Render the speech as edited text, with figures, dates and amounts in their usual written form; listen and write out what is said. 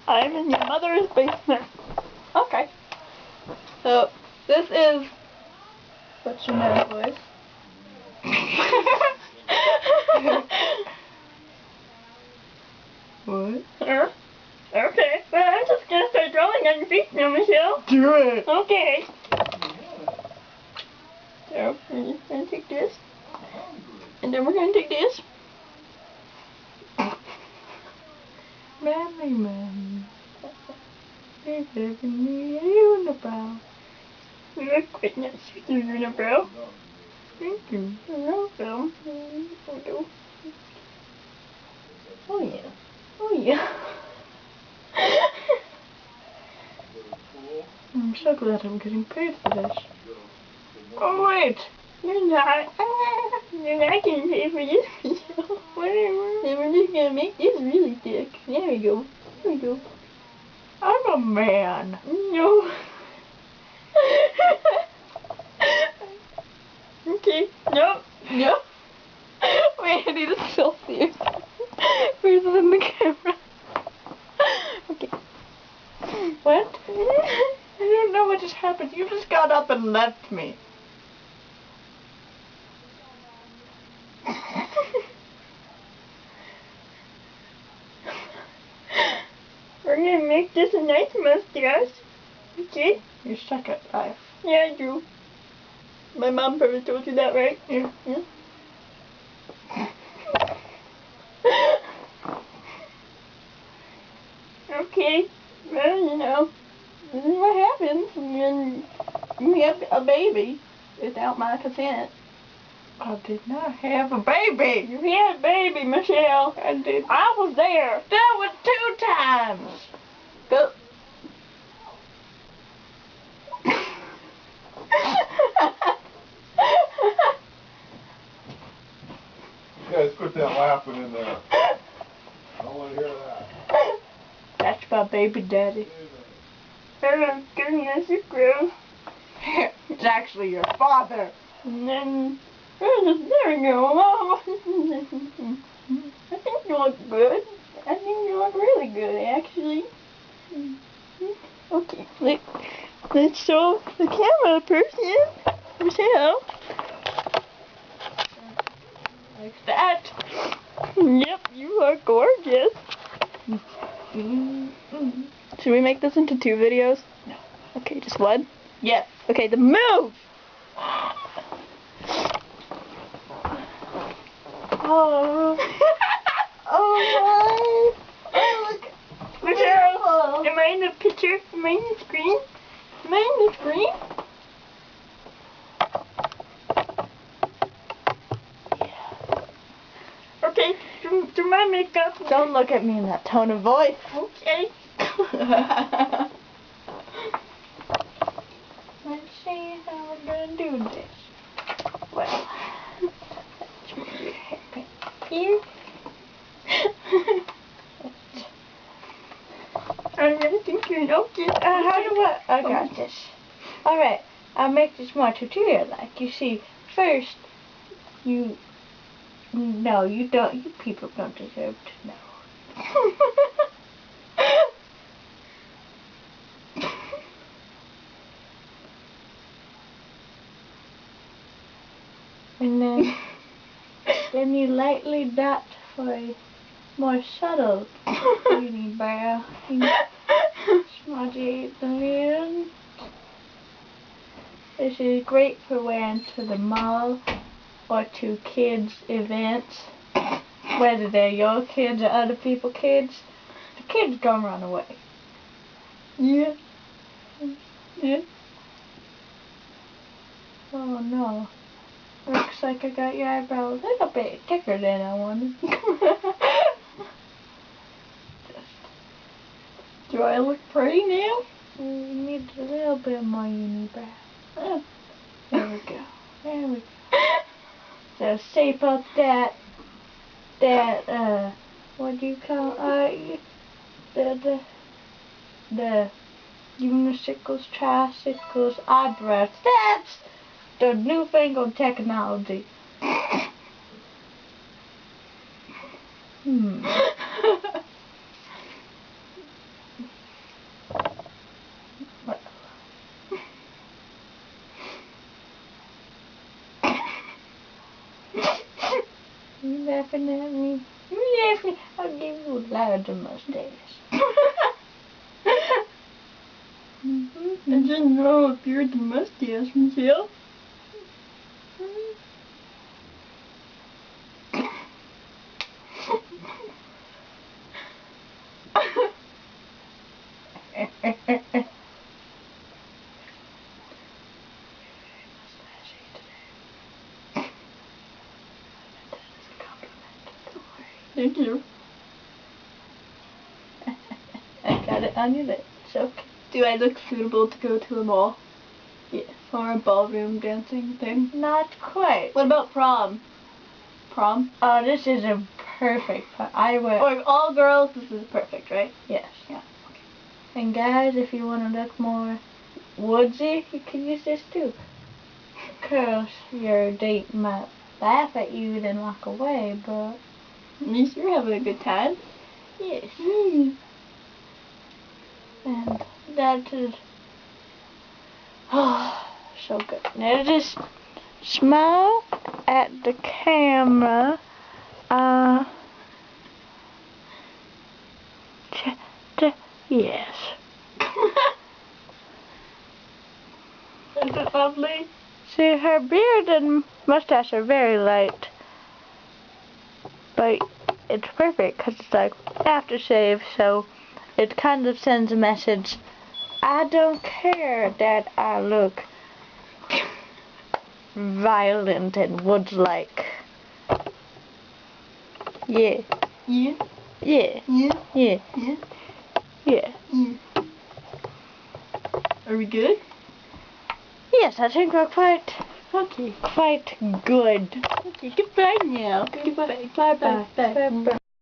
I'm in your mother's basement. Okay. So, this is... What's your name, voice? What? Okay. Well, I'm just gonna start drawing on your face now, Michelle. Do it! Okay. So, we're just gonna take this. And then we're gonna take this. Mammy, mammy. There's everything you unibrow. You look quite nice with your unibrow. Thank you. You're welcome. Oh yeah. Oh yeah. I'm so glad I'm getting paid for this. Oh wait! You're not. You're not getting paid for this video. Whatever. Then we're just gonna make this really thick. There we go. There we go. I'm a man. No. Okay. Nope. Nope. Wait, I need to still see it. Where's it in the camera? Okay. What? I don't know what just happened. You just got up and left me. We're gonna make this a nice mustache. Okay? You suck at life. Yeah, I do. My mom probably told you that, right? Yeah. Yeah. Okay. Well, you know, this is what happens when you have a baby without my consent. I did not have a baby. You had a baby, Michelle. I did. I was there. That was 2 times. Go. You guys quit that laughing in there. I don't want to hear that. That's my baby daddy. Oh, goodness, it's gross. It's actually your father. And then, there we go. I think you look good. I think you look really good, actually. Okay, let's show the camera person. Michelle. Like that. Yep, you are gorgeous. Should we make this into 2 videos? No. Okay, just one? Yes. Okay, then move! Oh. Oh my. Oh, look. Michelle, am I in the picture? Am I in the screen? Am I in the screen? Okay, do my makeup. Don't look at me in that tone of voice. Okay. Let's see how we're gonna do this. Well, let's move your hairpin here. I really think you're okay. How do I got this. Alright, I'll make this more tutorial-like. You see, first, no, you don't, you people don't deserve to know. And then you lightly dot for a more subtle unibrow. Smudgy at the end. This is great for wearing to the mall or to kids' events. Whether they're your kids or other people's kids, the kids gonna run away. Yeah. Yeah. Oh no. Looks like I got your eyebrow a little bit thicker than I wanted. Do I look pretty now? You need a little bit more unibrow. Oh. There we go. There we go. So shape up that what do you call the unisicles, tricycles, eyebrows. That's the newfangled technology. beards and mustaches. I didn't know a beard and mustache myself. Thank you. I got it on your lips, okay. Do I look suitable to go to a mall? Yes. Or a ballroom dancing thing? Not quite. What about prom? Prom? Oh, this is a perfect part. I wear. Or all girls, this is perfect, right? Yes. Yeah. And guys, if you want to look more woodsy, you can use this too. Cause your date might laugh at you then walk away, but At least you're having a good time. yes. Mm. And that is so good. Now just smile at the camera. Yes. Is it lovely? See, her beard and mustache are very light. But it's perfect because it's like aftershave, so it kind of sends a message. I don't care that I look violent and woods-like. Yeah. Yeah. Yeah. Yeah. Yeah. Yeah. Yeah. Yeah. Are we good? Yes, I think we're quite Okay. good. Okay, goodbye now. Goodbye. Bye bye. Bye. Bye.